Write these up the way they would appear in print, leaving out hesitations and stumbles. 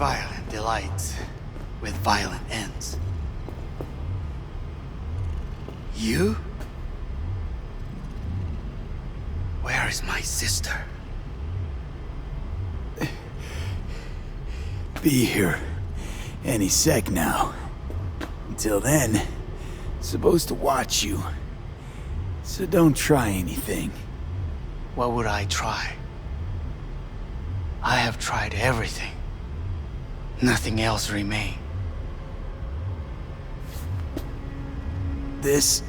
Violent delights with violent ends. You? Where is my sister? Be here any sec now. Until then, supposed to watch you. So don't try anything. What would I try? I have tried everything. Nothing else remains. This...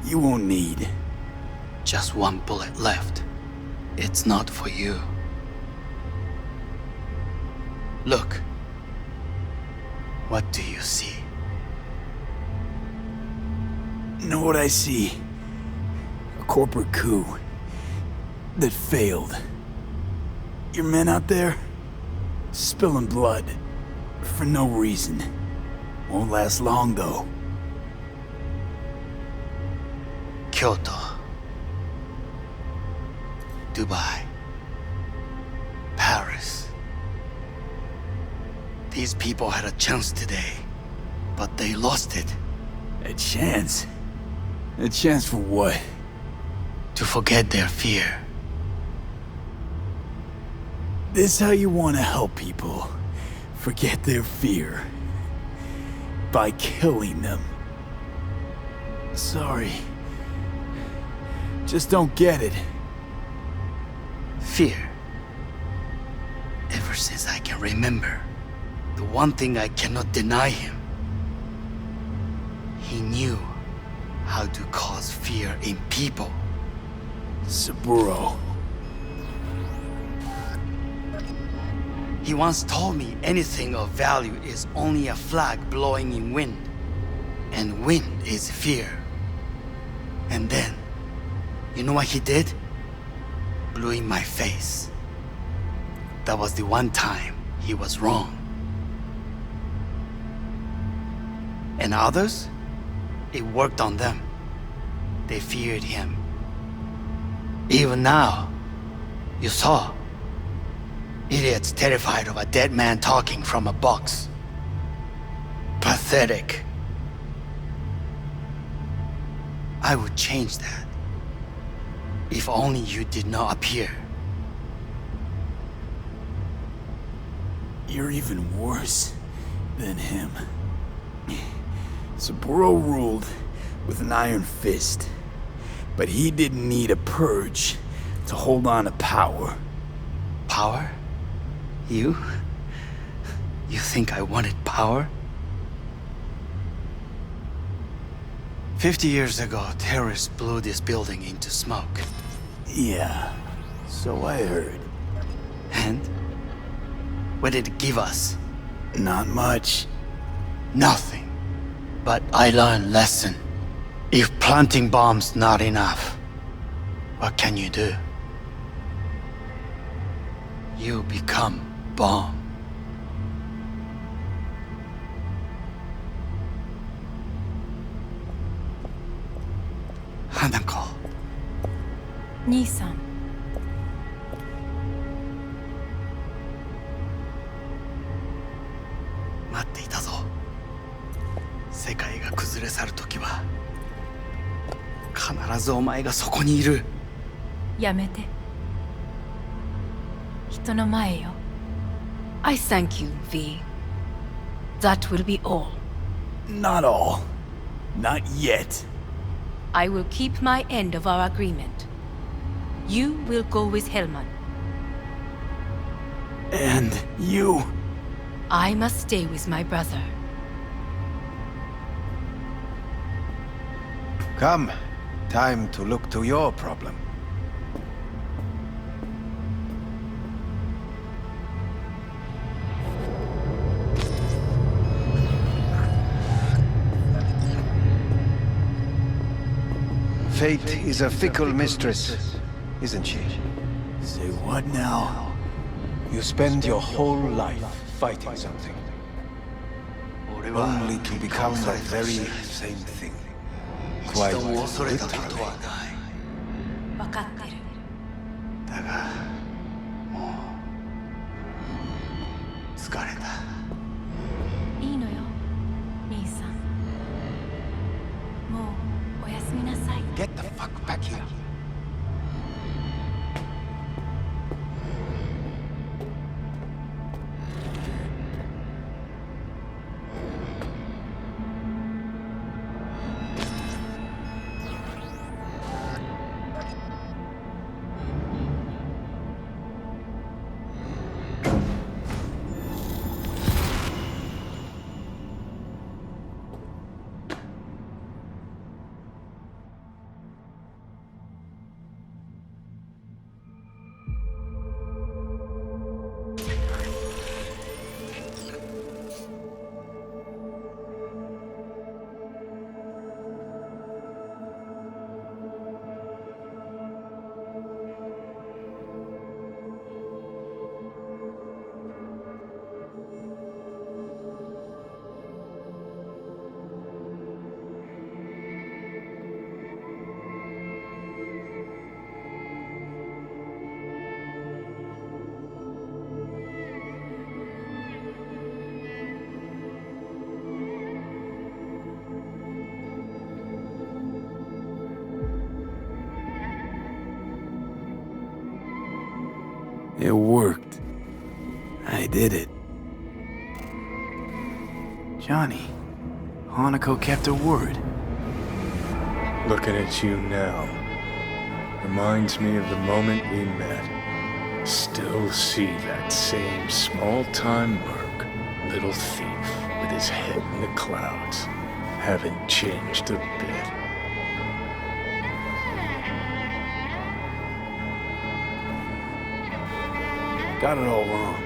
you won't need. Just one bullet left. It's not for you. Look. What do you see? Know what I see? A corporate coup that failed. Your men out there, spilling blood for no reason. Won't last long though. Kyoto. Dubai. Paris. These people had a chance today, but they lost it. A chance? A chance for what? To forget their fear. This how you want to help people forget their fear? By killing them. Sorry. Just don't get it. Fear. Ever since I can remember, the one thing I cannot deny him. He knew how to cause fear in people. Saburo. He once told me anything of value is only a flag blowing in wind. And wind is fear. And then, you know what he did? Blew in my face. That was the one time he was wrong. And others? It worked on them. They feared him. Even now, you saw. Idiots terrified of a dead man talking from a box. Pathetic. I would change that. If only you did not appear. You're even worse than him. Saburo ruled with an iron fist, but he didn't need a purge to hold on to power. Power? You? You think I wanted power? 50 years ago, terrorists blew this building into smoke. Yeah, so I heard. And? What did it give us? Not much. Nothing. But I learned lesson. If planting bombs not enough, what can you do? You become bomb. Hanako. 兄さん。待っていたぞ。世界が崩れ去るときは必ずお前がそこにいる。やめて。人の前よ。I thank you, V. That will be all. Not all. Not yet. I will keep my end of our agreement. You will go with Hellman. And you... I must stay with my brother. Come. Time to look to your problem. Fate is a fickle mistress, isn't she? Say what now? You spend your whole life fighting something, only to become the very same thing. Quite literally. 分かってる。だがもう疲れた。いいのよ、兄さん。もうおやすみなさい。 Get the fuck back here. It worked. I did it. Johnny, Hanako kept her word. Looking at you now reminds me of the moment we met. Still see that same small-time merc, little thief with his head in the clouds. Haven't changed a bit. Got it all wrong.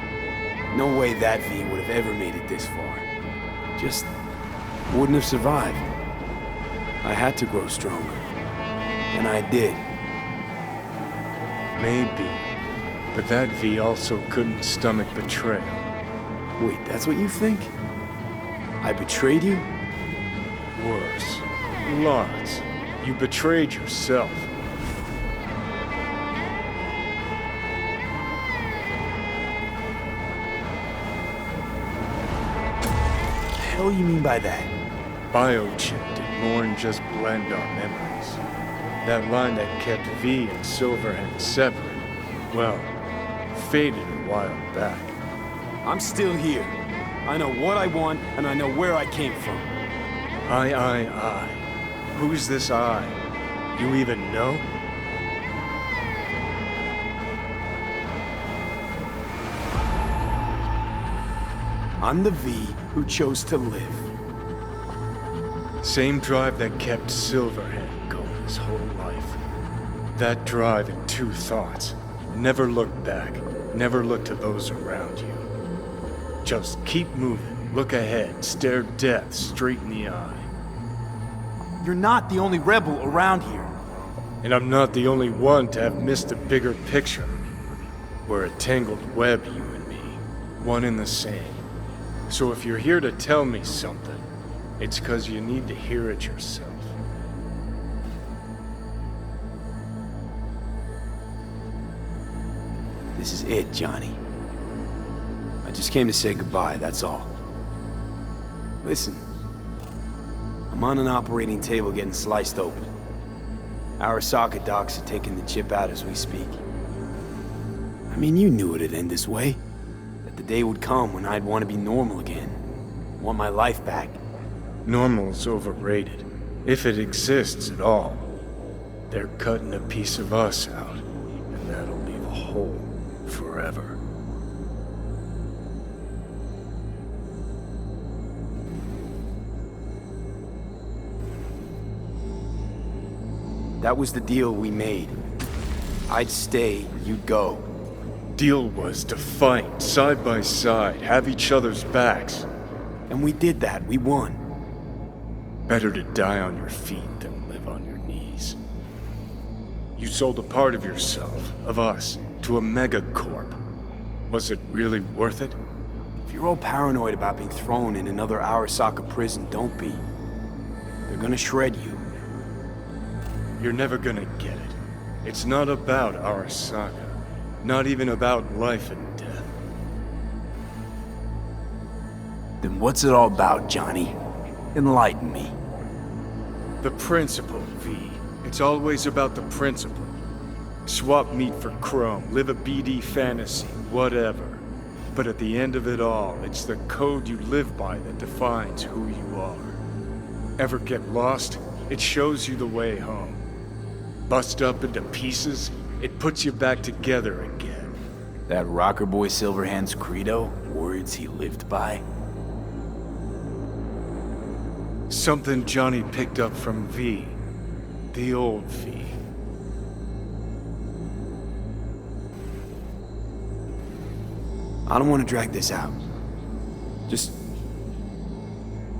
No way that V would have ever made it this far. Just wouldn't have survived. I had to grow stronger. And I did. Maybe. But that V also couldn't stomach betrayal. Wait, that's what you think? I betrayed you? Worse. Lots. You betrayed yourself. What do you mean by that? Biochip did more than just blend our memories. That line that kept V and Silverhand separate, well, faded a while back. I'm still here. I know what I want, and I know where I came from. I. Who's this I? You even know? I'm the V who chose to live. Same drive that kept Silverhand going his whole life. That drive and two thoughts. Never look back. Never look to those around you. Just keep moving. Look ahead. Stare death straight in the eye. You're not the only rebel around here. And I'm not the only one to have missed a bigger picture. We're a tangled web, you and me. One and the same. So if you're here to tell me something, it's 'cause you need to hear it yourself. This is it, Johnny. I just came to say goodbye, that's all. Listen, I'm on an operating table getting sliced open. Arasaka docs are taking the chip out as we speak. I mean, you knew it'd end this way. That the day would come when I'd want to be normal again. Want my life back. Normal's overrated. If it exists at all. They're cutting a piece of us out, and that'll leave a hole forever. That was the deal we made. I'd stay, you'd go. Deal was to fight, side by side, have each other's backs. And we did that, we won. Better to die on your feet than live on your knees. You sold a part of yourself, of us, to a megacorp. Was it really worth it? If you're all paranoid about being thrown in another Arasaka prison, don't be. They're gonna shred you. You're never gonna get it. It's not about Arasaka. Not even about life and death. Then what's it all about, Johnny? Enlighten me. The principle, V. It's always about the principle. Swap meat for chrome, live a BD fantasy, whatever. But at the end of it all, it's the code you live by that defines who you are. Ever get lost? It shows you the way home. Bust up into pieces, it puts you back together again. That rocker boy Silverhand's credo? Words he lived by? Something Johnny picked up from V. The old V. I don't want to drag this out. Just...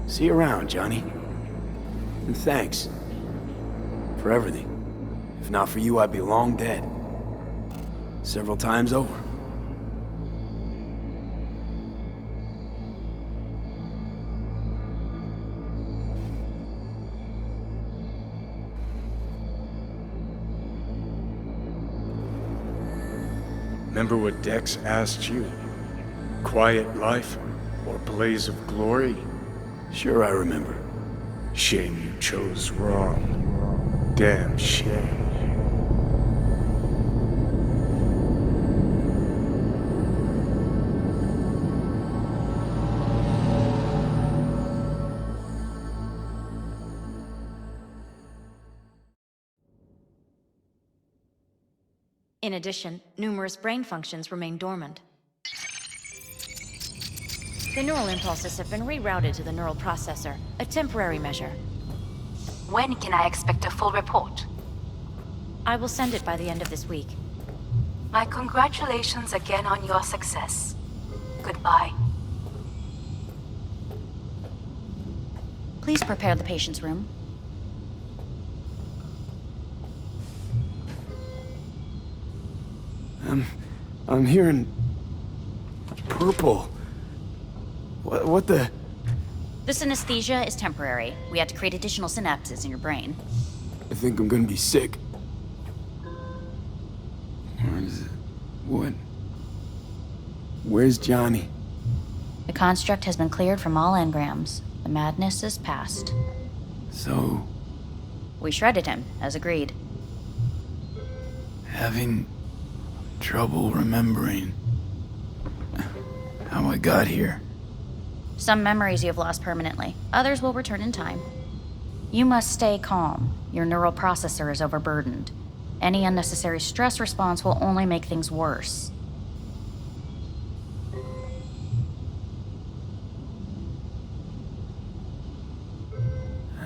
see you around, Johnny. And thanks. For everything. If not for you, I'd be long dead. Several times over. Remember what Dex asked you? Quiet life or blaze of glory? Sure, I remember. Shame you chose wrong. Damn shame. In addition, numerous brain functions remain dormant. The neural impulses have been rerouted to the neural processor, a temporary measure. When can I expect a full report? I will send it by the end of this week. My congratulations again on your success. Goodbye. Please prepare the patient's room. I'm hearing... purple. What the... The synesthesia is temporary. We had to create additional synapses in your brain. I think I'm gonna be sick. Where is it? What? Where's Johnny? The construct has been cleared from all engrams. The madness is past. So... We shredded him, as agreed. having trouble remembering how I got here. Some memories you have lost permanently. Others will return in time. You must stay calm. Your neural processor is overburdened. Any unnecessary stress response will only make things worse.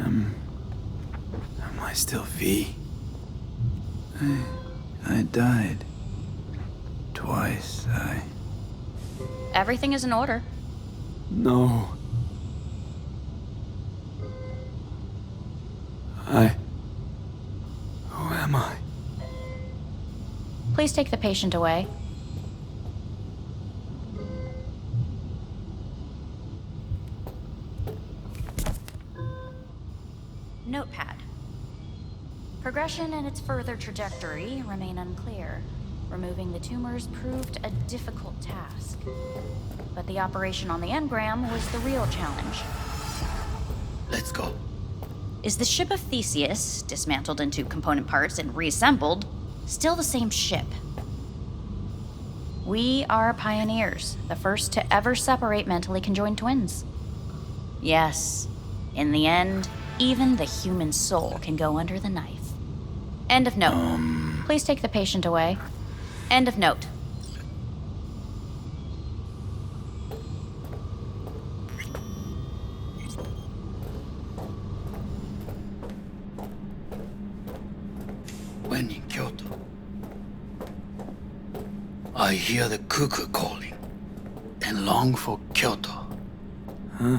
Am I still V? I died. Twice, Everything is in order. No. Who am I? Please take the patient away. Notepad. Progression and its further trajectory remain unclear. Removing the tumors proved a difficult task. But the operation on the engram was the real challenge. Let's go. Is the ship of Theseus, dismantled into component parts and reassembled, still the same ship? We are pioneers, the first to ever separate mentally conjoined twins. Yes, in the end, even the human soul can go under the knife. End of note. Please take the patient away. End of note. When in Kyoto, I hear the cuckoo calling and long for Kyoto. Huh?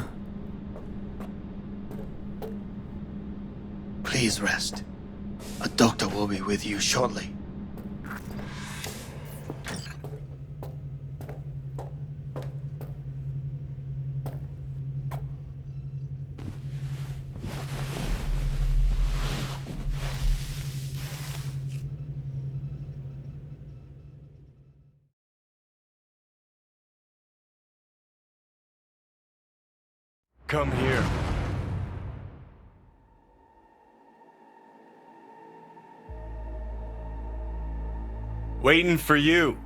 Please rest. A doctor will be with you shortly. Come here. Waiting for you.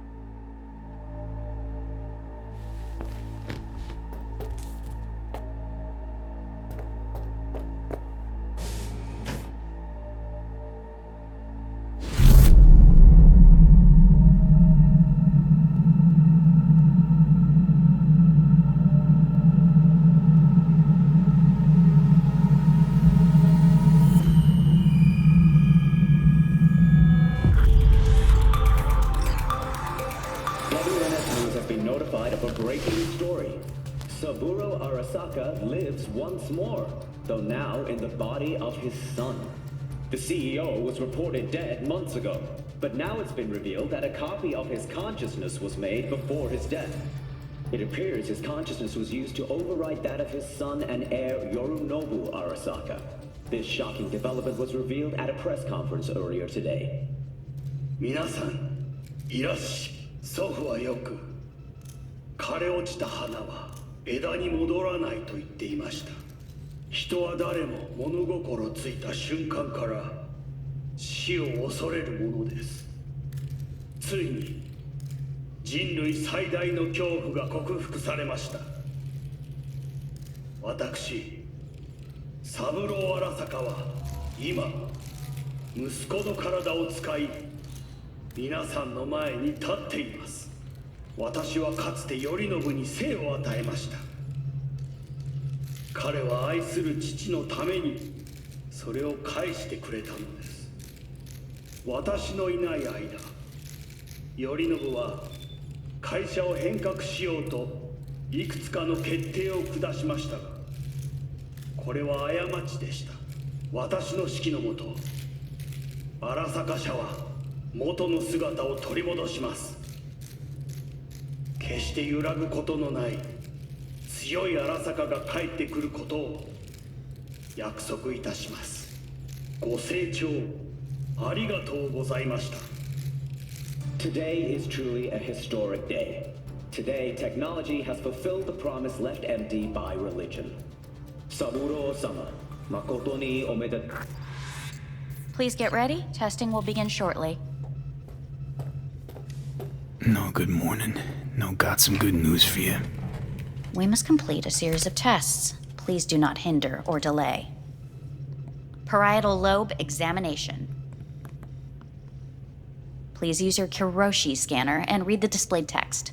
Saburo Arasaka lives once more, though now in the body of his son. The CEO was reported dead months ago, but now it's been revealed that a copy of his consciousness was made before his death. It appears his consciousness was used to override that of his son and heir Yorinobu Arasaka. This shocking development was revealed at a press conference earlier today. 皆さん、いらっしゃい。祖父はよく、枯れ落ちた花は枝に戻らないと言っていました。人は誰も物心ついた瞬間から死を恐れるものです。ついに人類最大の恐怖が克服されました。私、三郎荒坂は今、息子の体を使い、皆さんの前に立っています。私はかつて頼信に生を与えました。彼は愛する父のためにそれを返してくれたのです。私のいない間、頼信は会社を変革しようといくつかの決定を下しましたが、これは過ちでした。私の指揮のもと、荒坂社は元の姿を取り戻します。決して揺らぐことのない強い荒坂が帰ってくることを約束いたします。ご清聴ありがとうございました。 Today is truly a historic day. Today, technology has fulfilled the promise left empty by religion. Saburo-sama, makoto ni omedetou. Please get ready. Testing will begin shortly. No, good morning. No, got some good news for you. We must complete a series of tests. Please do not hinder or delay. Parietal lobe examination. Please use your Kiroshi scanner and read the displayed text.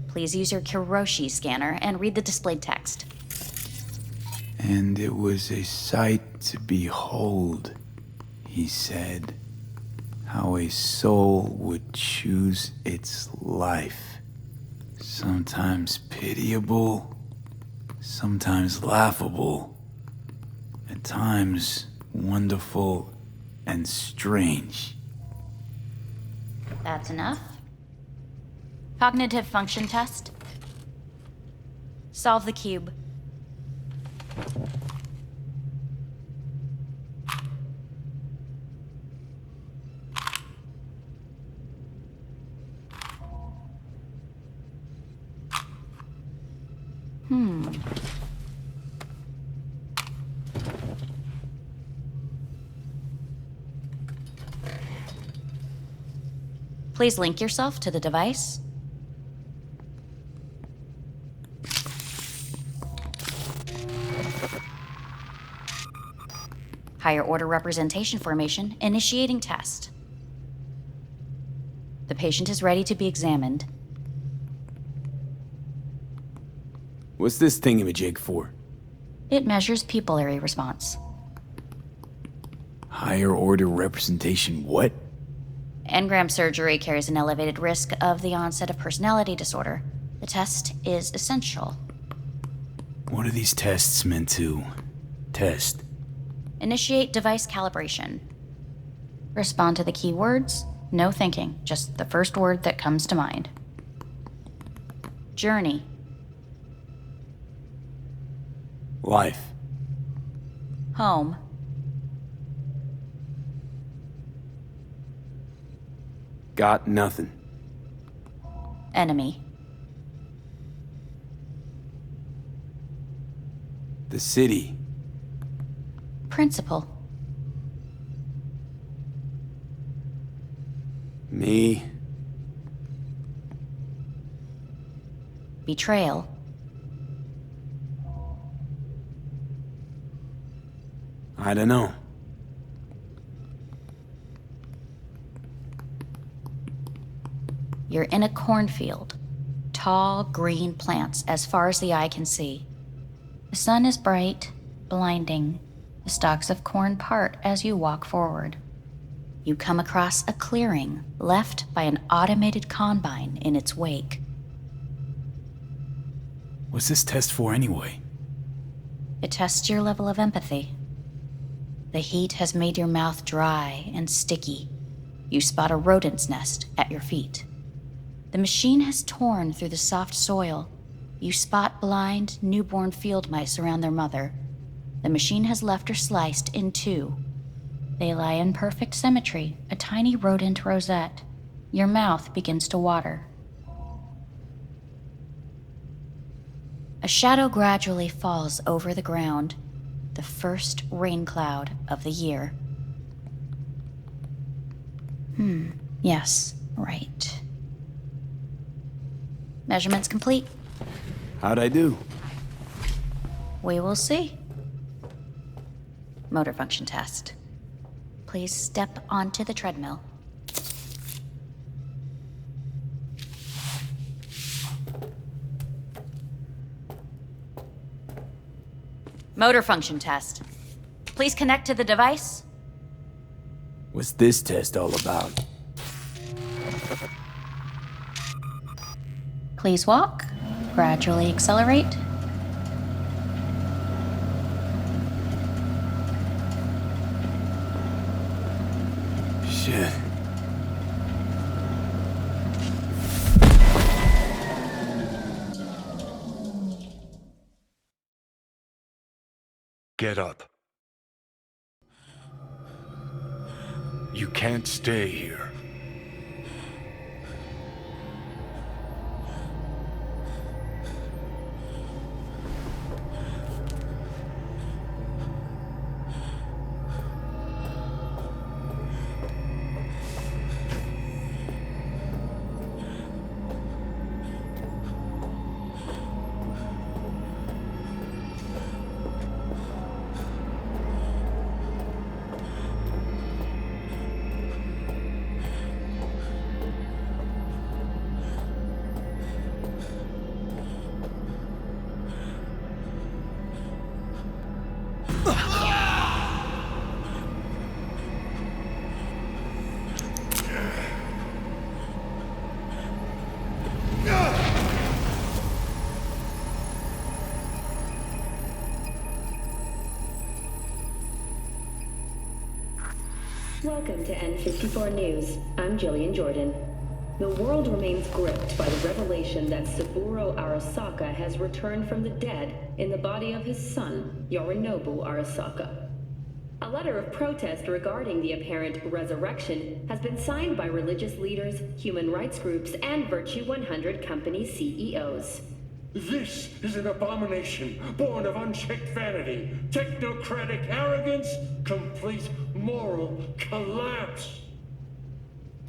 Please use your Kiroshi scanner and read the displayed text. And it was a sight to behold, he said, how a soul would choose its life. Sometimes pitiable, sometimes laughable, at times wonderful and strange. That's enough. Cognitive function test. Solve the cube. Please link yourself to the device. Higher order representation formation, initiating test. The patient is ready to be examined. What's this thingamajig for? It measures pupillary response. Higher order representation what? Engram surgery carries an elevated risk of the onset of personality disorder. The test is essential. What are these tests meant to test? Initiate device calibration. Respond to the keywords. No thinking, just the first word that comes to mind. Journey. Life. Home. Got nothing. enemy. The city. Principal. Me. Betrayal. I don't know. You're in a cornfield. Tall, green plants as far as the eye can see. The sun is bright, blinding. The stalks of corn part as you walk forward. You come across a clearing left by an automated combine in its wake. What's this test for anyway? It tests your level of empathy. The heat has made your mouth dry and sticky. You spot a rodent's nest at your feet. The machine has torn through the soft soil. You spot blind, newborn field mice around their mother. The machine has left her sliced in two. They lie in perfect symmetry, a tiny rodent rosette. Your mouth begins to water. A shadow gradually falls over the ground, the first rain cloud of the year. Yes, right. Measurements complete. How'd I do? We will see. Motor function test. Please step onto the treadmill. Motor function test. Please connect to the device. What's this test all about? Please walk. Gradually accelerate. Shit. Get up. You can't stay here. Welcome to N54 News. I'm Jillian Jordan. The world remains gripped by the revelation that Saburo Arasaka has returned from the dead in the body of his son, Yorinobu Arasaka. A letter of protest regarding the apparent resurrection has been signed by religious leaders, human rights groups, and Virtue 100 company CEOs. This is an abomination born of unchecked vanity, technocratic arrogance, complete moral collapse.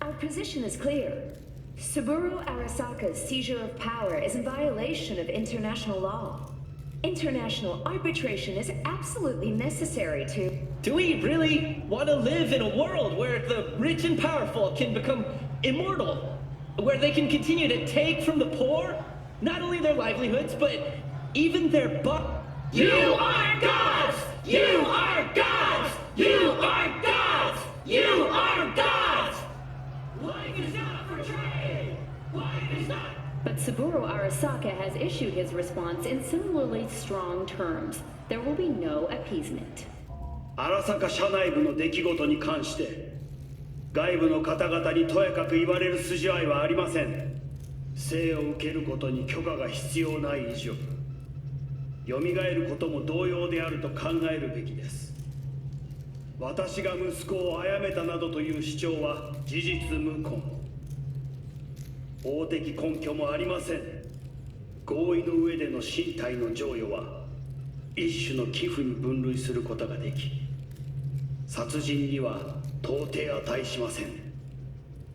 Our position is clear. Saburo Arasaka's seizure of power is in violation of international law. International arbitration is absolutely necessary to... Do we really want to live in a world where the rich and powerful can become immortal? Where they can continue to take from the poor? Not only their livelihoods, but even their You are gods! You are gods! You are gods! You are gods! Life is not for trade! Life is not... But Saburo Arasaka has issued his response in similarly strong terms. There will be no appeasement. 荒坂社内部の出来事に関して外部の方々にとやかく言われる筋合いはありません。生を受けることに許可が必要ない以上蘇ることも同様であると考えるべきです。私が息子を殺めたなどという主張は事実無根。法的根拠もありません。合意の上での身体の贈与は一種の寄付に分類することができ、殺人には到底値しません。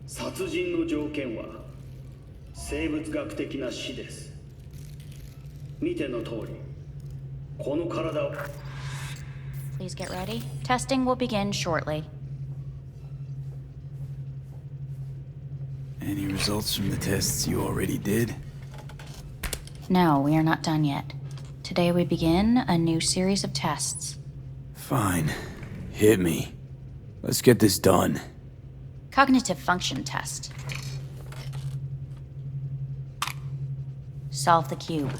殺人の条件は生物学的な死です。見ての通り、この体を。 Please get ready. Testing will begin shortly. Any results from the tests you already did? No, we are not done yet. Today we begin a new series of tests. Fine. Hit me. Let's get this done. Cognitive function test. Solve the cube.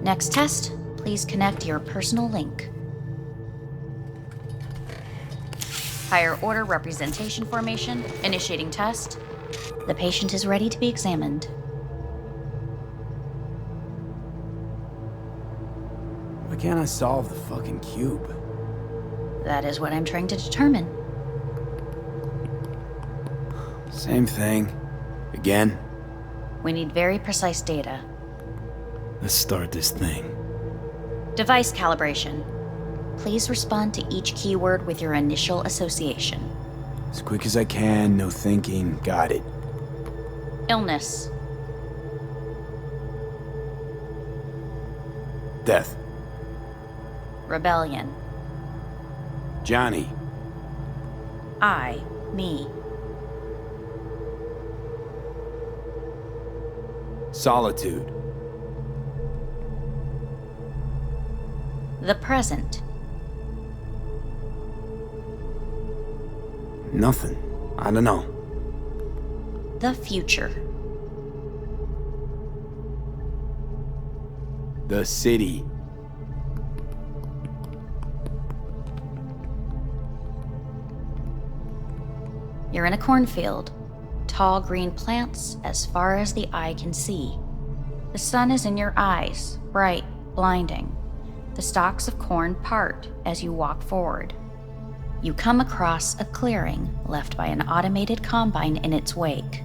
Next test, please connect your personal link. Higher order representation formation, initiating test. The patient is ready to be examined. Why can't I solve the fucking cube? That is what I'm trying to determine. Same thing. Again? We need very precise data. Let's start this thing. Device calibration. Please respond to each keyword with your initial association. As quick as I can, no thinking. Got it. Illness. Death. Rebellion. Johnny. I. Me. Solitude. The present. Nothing. I don't know. The future. The city. You're in a cornfield. Tall green plants as far as the eye can see. The sun is in your eyes, bright, blinding. The stalks of corn part as you walk forward. You come across a clearing left by an automated combine in its wake.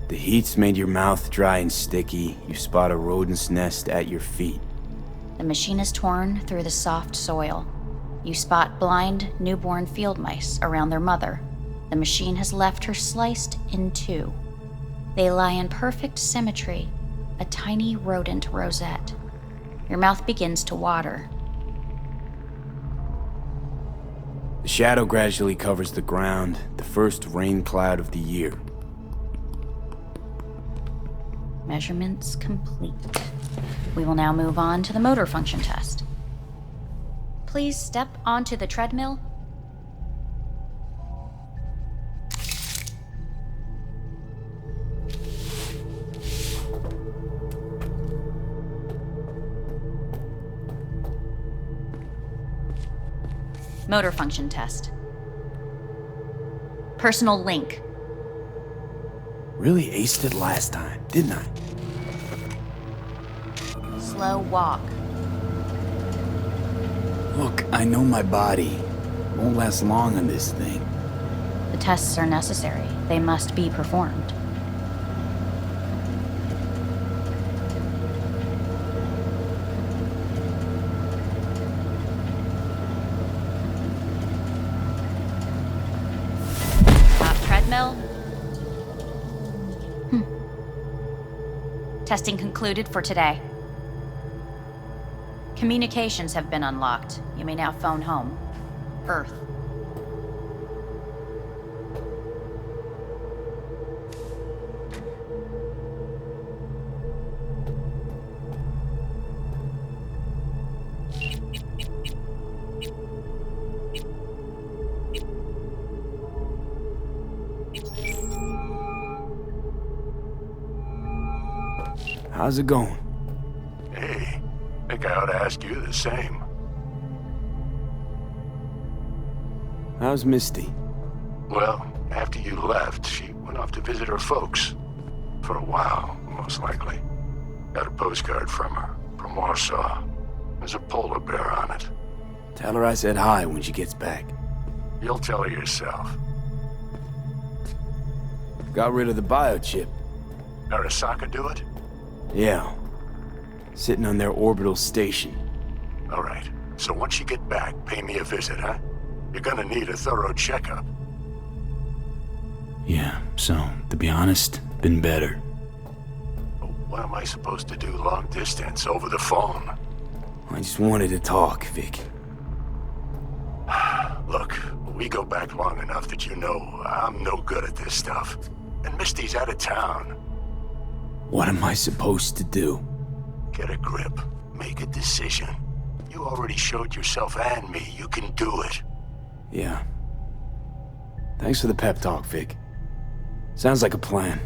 The heat's made your mouth dry and sticky. You spot a rodent's nest at your feet. The machine is torn through the soft soil. You spot blind, newborn field mice around their mother. The machine has left her sliced in two. They lie in perfect symmetry, a tiny rodent rosette. Your mouth begins to water. The shadow gradually covers the ground, the first rain cloud of the year. Measurements complete. We will now move on to the motor function test. Please step onto the treadmill. Motor function test. Personal link. Really aced it last time, didn't I? Slow walk. Look, I know my body. Won't last long on this thing. The tests are necessary. They must be performed. Treadmill. Testing concluded for today. Communications have been unlocked. You may now phone home. Earth. How's it going? Hey, think I ought to ask you the same. How's Misty? Well, after you left, she went off to visit her folks. For a while, most likely. Got a postcard from her, from Warsaw. There's a polar bear on it. Tell her I said hi when she gets back. You'll tell her yourself. Got rid of the biochip. Arasaka do it? Yeah. Sitting on their orbital station. All right. So once you get back, pay me a visit, huh? You're gonna need a thorough checkup. Yeah, so, to be honest, been better. What am I supposed to do long distance over the phone? I just wanted to talk, Vic. Look, we go back long enough that you know I'm no good at this stuff. And Misty's out of town. What am I supposed to do? Get a grip. Make a decision. You already showed yourself and me you can do it. Yeah. Thanks for the pep talk, Vic. Sounds like a plan.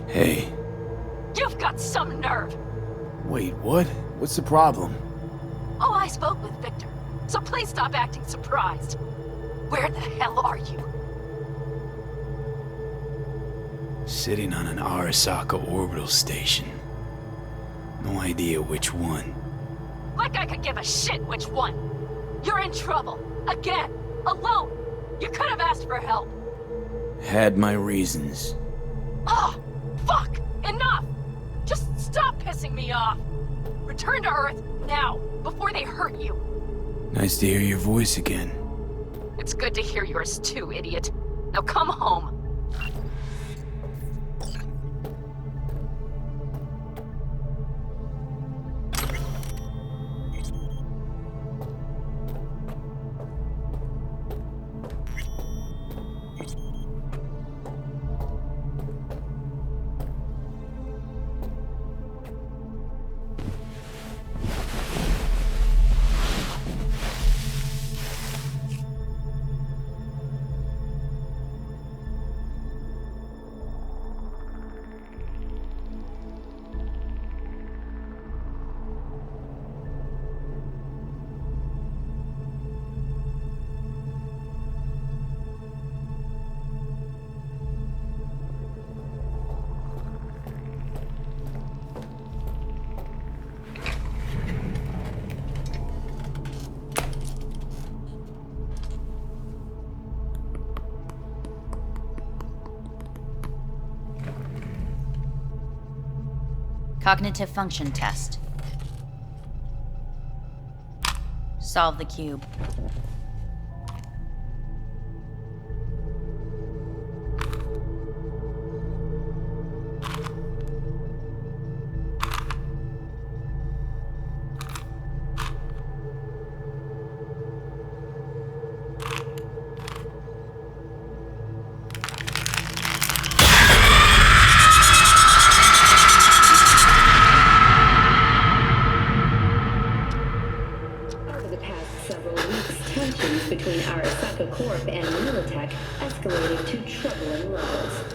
Hey. You've got some nerve! Wait, what? What's the problem? Oh, I spoke with Victor, so please stop acting surprised. Where the hell are you? Sitting on an Arasaka orbital station. No idea which one. Like I could give a shit which one! You're in trouble! Again! Alone! You could have asked for help! Had my reasons. Oh! Fuck! Enough! Just stop pissing me off! Return to Earth, now, before they hurt you! Nice to hear your voice again. It's good to hear yours too, idiot. Now come home. Cognitive function test. Solve the cube. Between Arasaka Corp and Militech escalated to troubling levels.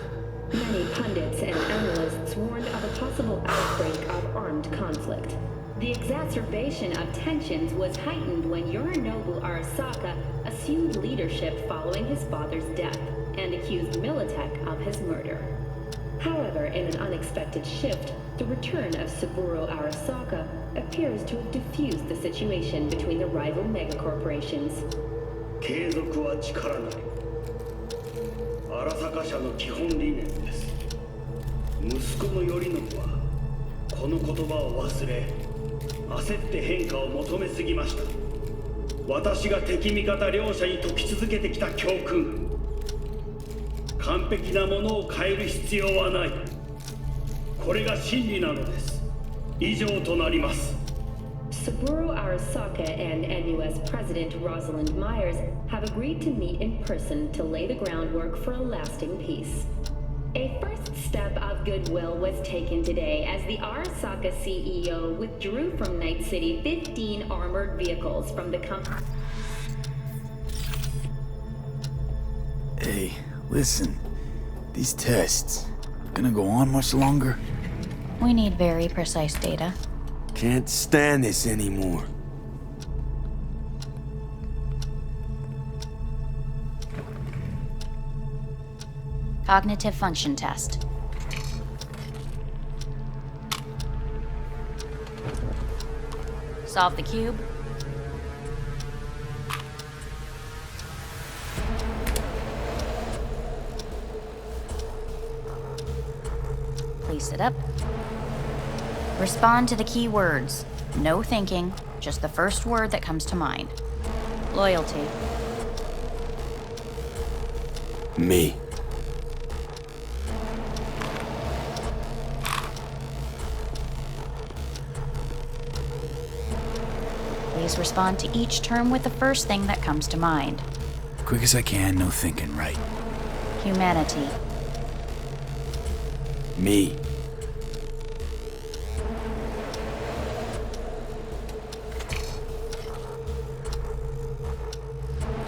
Many pundits and analysts warned of a possible outbreak of armed conflict. The exacerbation of tensions was heightened when Yorinobu Arasaka assumed leadership following his father's death and accused Militech of his murder. However, in an unexpected shift, the return of Saburo Arasaka appears to have diffused the situation between the rival megacorporations. 継続は力なり。荒坂社の基本理念です。息子の頼信はこの言葉を忘れ、焦って変化を求めすぎました。私が敵味方両者に説き続けてきた教訓。完璧なものを変える必要はない。これが真理なのです。以上となります。 Saburo Arasaka and NUS President Rosalind Myers have agreed to meet in person to lay the groundwork for a lasting peace. A first step of goodwill was taken today as the Arasaka CEO withdrew from Night City 15 armored vehicles from the company. Hey, listen. These tests, gonna go on much longer? We need very precise data. Can't stand this anymore. Cognitive function test. Solve the cube. Place it up. Respond to the key words. No thinking, just the first word that comes to mind. Loyalty. Me. Please respond to each term with the first thing that comes to mind. Quick as I can, no thinking, right? Humanity. Me.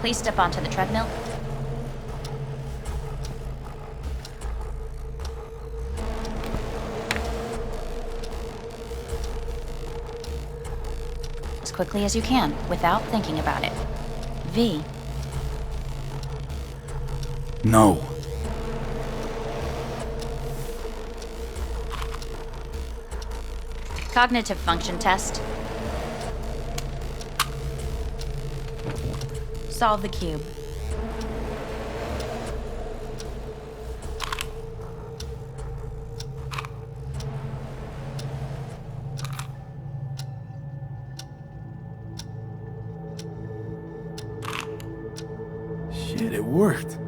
Please step onto the treadmill. As quickly as you can, without thinking about it. V. No. Cognitive function test. Solve the cube. Shit, it worked.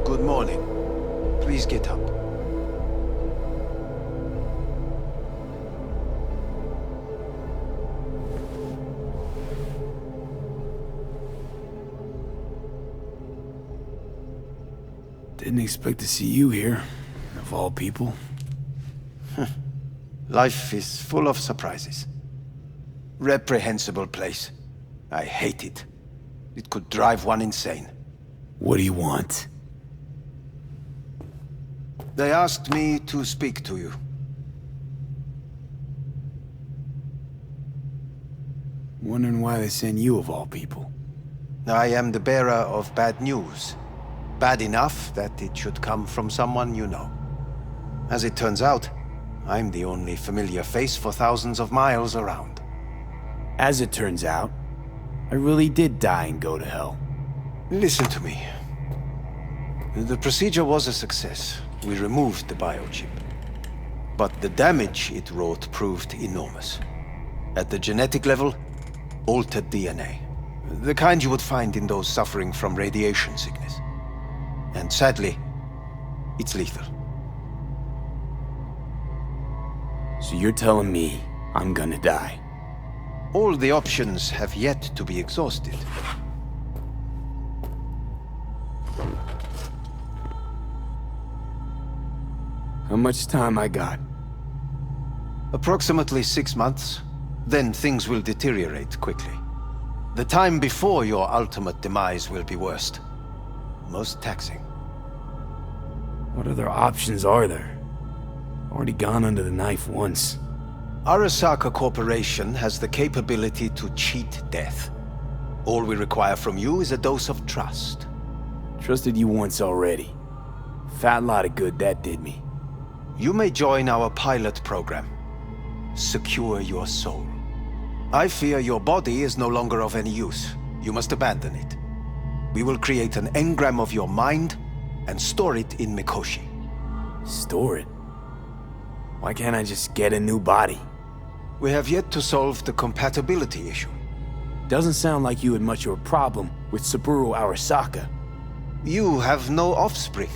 Good morning. Please get up. Didn't expect to see you here, of all people. Life is full of surprises. Reprehensible place. I hate it. It could drive one insane. What do you want? They asked me to speak to you. Wondering why they sent you of all people. I am the bearer of bad news. Bad enough that it should come from someone you know. As it turns out, I'm the only familiar face for thousands of miles around. As it turns out, I really did die and go to hell. Listen to me. The procedure was a success. We removed the biochip. But the damage it wrought proved enormous. At the genetic level, altered DNA. The kind you would find in those suffering from radiation sickness. And sadly, it's lethal. So you're telling me I'm gonna die? All the options have yet to be exhausted. How much time I got? Approximately 6 months. Then things will deteriorate quickly. The time before your ultimate demise will be worst. Most taxing. What other options are there? Already gone under the knife once. Arasaka Corporation has the capability to cheat death. All we require from you is a dose of trust. Trusted you once already. Fat lot of good that did me. You may join our pilot program. Secure your soul. I fear your body is no longer of any use. You must abandon it. We will create an engram of your mind and store it in Mikoshi. Store it? Why can't I just get a new body? We have yet to solve the compatibility issue. Doesn't sound like you had much of a problem with Saburo Arasaka. You have no offspring,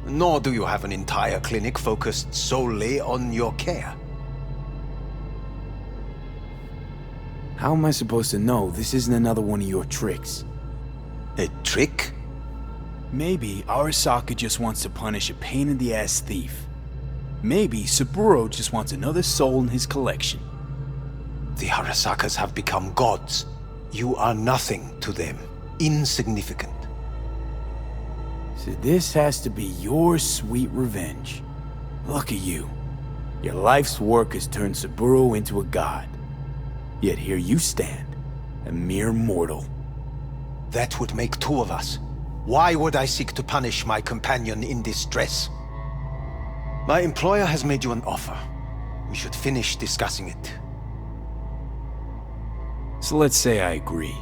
nor do you have an entire clinic focused solely on your care. How am I supposed to know this isn't another one of your tricks? A trick? Maybe Arasaka just wants to punish a pain-in-the-ass thief. Maybe Saburo just wants another soul in his collection. The Arasakas have become gods. You are nothing to them. Insignificant. So this has to be your sweet revenge. Look at you. Your life's work has turned Saburo into a god. Yet here you stand, a mere mortal. That would make two of us. Why would I seek to punish my companion in distress? My employer has made you an offer. We should finish discussing it. So let's say I agree.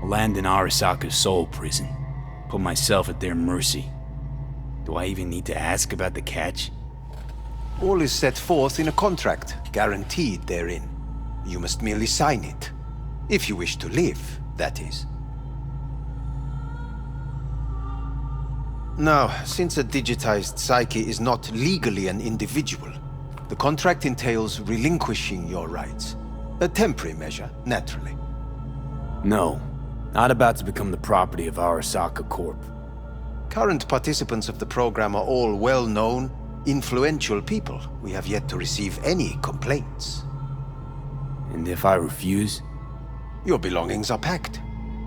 I'll land in Arasaka's soul prison. Put myself at their mercy. Do I even need to ask about the catch? All is set forth in a contract, guaranteed therein. You must merely sign it. If you wish to live, that is. Now, since a digitized psyche is not legally an individual, the contract entails relinquishing your rights. A temporary measure, naturally. No, not about to become the property of Arasaka Corp. Current participants of the program are all well-known, influential people. We have yet to receive any complaints. And if I refuse? Your belongings are packed.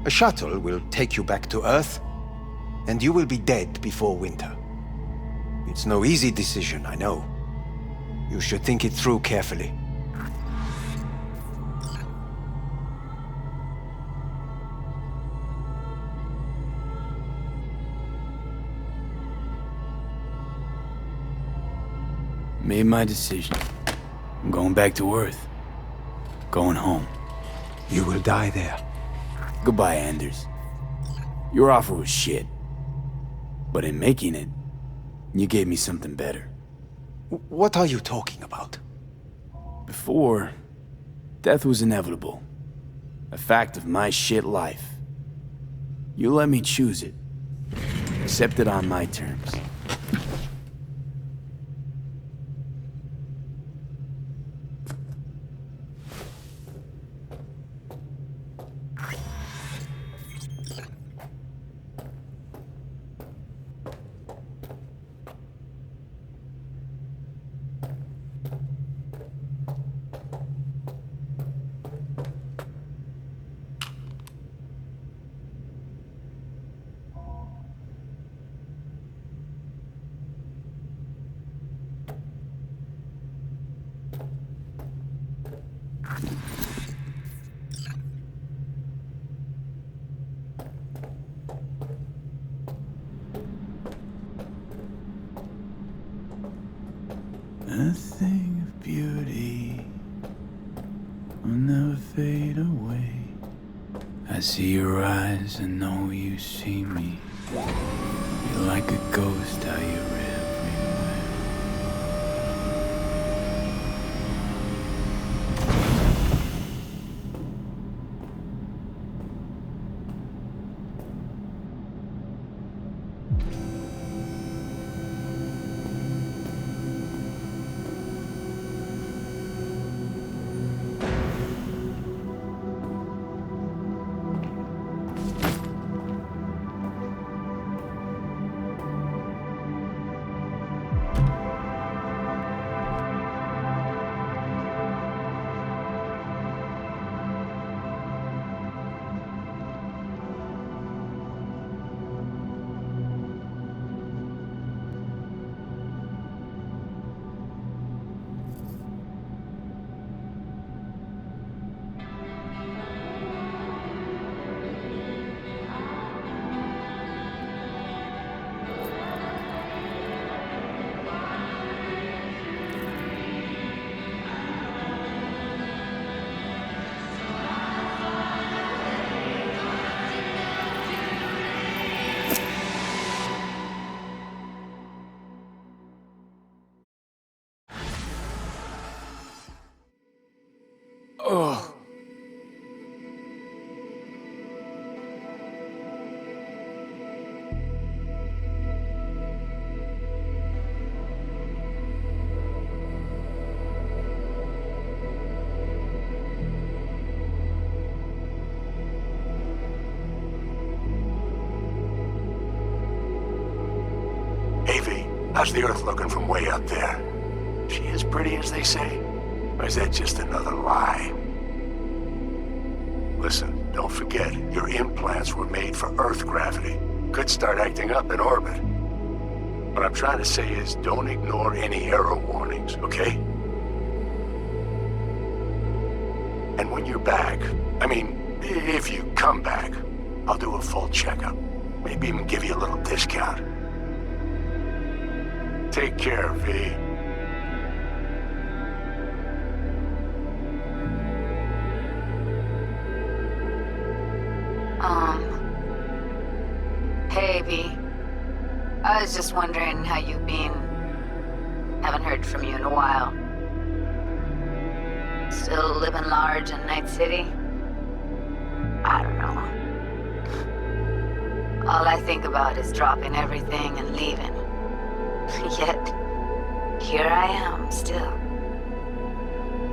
A shuttle will take you back to Earth, and you will be dead before winter. It's no easy decision, I know. You should think it through carefully. Made my decision. I'm going back to Earth. Going home. You will die there. Goodbye, Anders. Your offer was shit. But in making it, you gave me something better. What are you talking about? Before, death was inevitable. A fact of my shit life. You let me choose it. Accept it on my terms. A thing of beauty will never fade away. I see your eyes and know you see me. You're like a ghost, how you're everywhere. How's the Earth looking from way up there? She as pretty as they say? Or is that just another lie? Listen, don't forget, your implants were made for Earth gravity. Could start acting up in orbit. What I'm trying to say is, don't ignore any error warnings, okay? And when you're back, I mean, if you come back, I'll do a full checkup. Maybe even give you a little discount. Take care, V. Hey, V. I was just wondering how you've been. Haven't heard from you in a while. Still living large in Night City? I don't know. All I think about is dropping everything and leaving. Yet, here I am, still.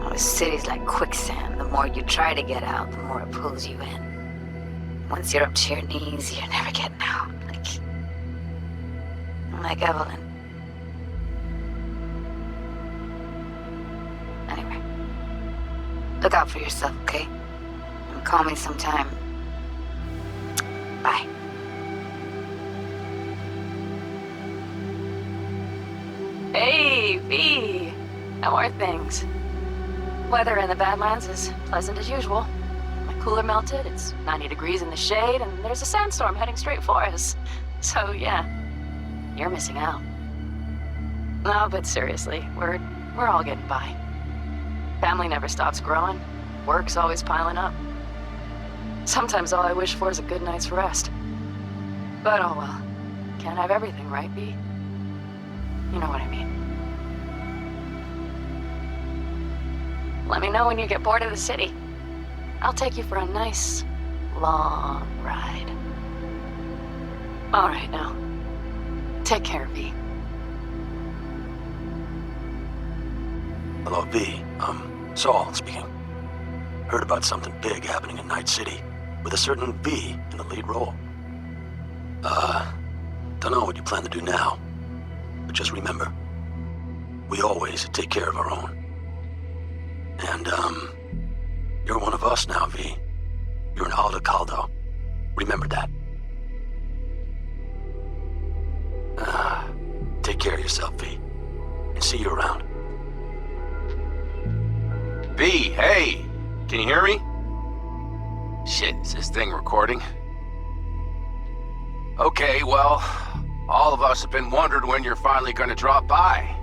Oh, the city's like quicksand. The more you try to get out, the more it pulls you in. Once you're up to your knees, you're never getting out. Like Evelyn. Anyway. Look out for yourself, okay? And call me sometime. Bye. Hey, V! How are things? Weather in the Badlands is pleasant as usual. My cooler melted, it's 90 degrees in the shade, and there's a sandstorm heading straight for us. So, yeah. You're missing out. No, but seriously, we're all getting by. Family never stops growing. Work's always piling up. Sometimes all I wish for is a good night's rest. But oh well. Can't have everything, right, V? You know what I mean. Let me know when you get bored of the city. I'll take you for a nice, long ride. All right, now. Take care, V. Hello, V. Saul speaking. Heard about something big happening in Night City, with a certain V in the lead role. Don't know what you plan to do now, but just remember, we always take care of our own. And, you're one of us now, V. You're an Alda Caldo. Remember that. Take care of yourself, V. And see you around. V, hey! Can you hear me? Shit, is this thing recording? Okay, well, all of us have been wondering when you're finally gonna drop by.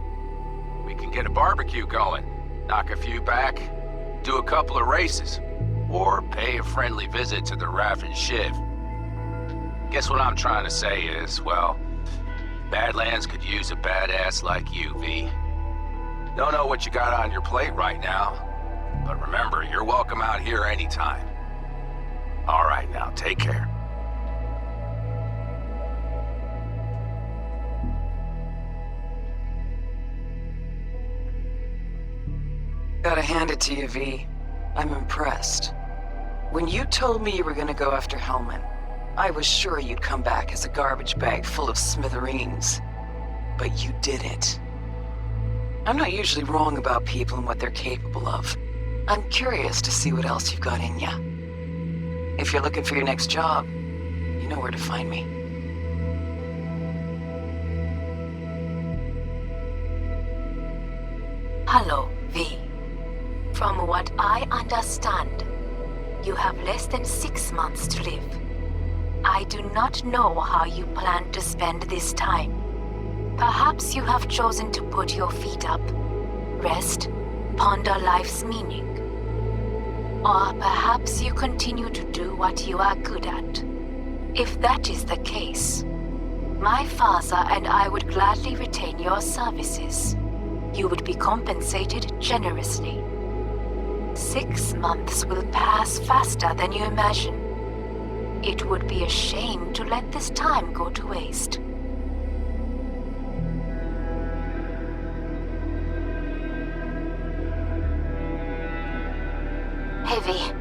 We can get a barbecue going, knock a few back, do a couple of races, or pay a friendly visit to the Raff and Shiv. Guess what I'm trying to say is, well, Badlands could use a badass like you, V. Don't know what you got on your plate right now, but remember, you're welcome out here anytime. All right, now, take care. Gotta hand it to you, V. I'm impressed. When you told me you were gonna go after Hellman, I was sure you'd come back as a garbage bag full of smithereens. But you didn't. I'm not usually wrong about people and what they're capable of. I'm curious to see what else you've got in ya. If you're looking for your next job, you know where to find me. Hello, V. From what I understand, you have less than 6 months to live. I do not know how you plan to spend this time. Perhaps you have chosen to put your feet up, rest, ponder life's meaning. Or perhaps you continue to do what you are good at. If that is the case, my father and I would gladly retain your services. You would be compensated generously. 6 months will pass faster than you imagine. It would be a shame to let this time go to waste. Hey, V.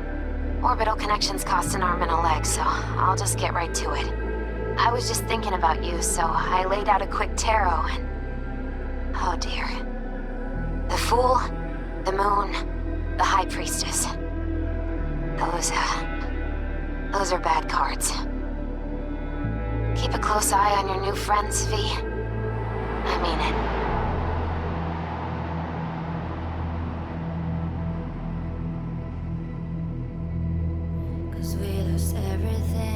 Orbital connections cost an arm and a leg, so I'll just get right to it. I was just thinking about you, so I laid out a quick tarot, and Oh dear. The Fool, the Moon, the High Priestess. Those are bad cards. Keep a close eye on your new friends, V. I mean it. We lost everything.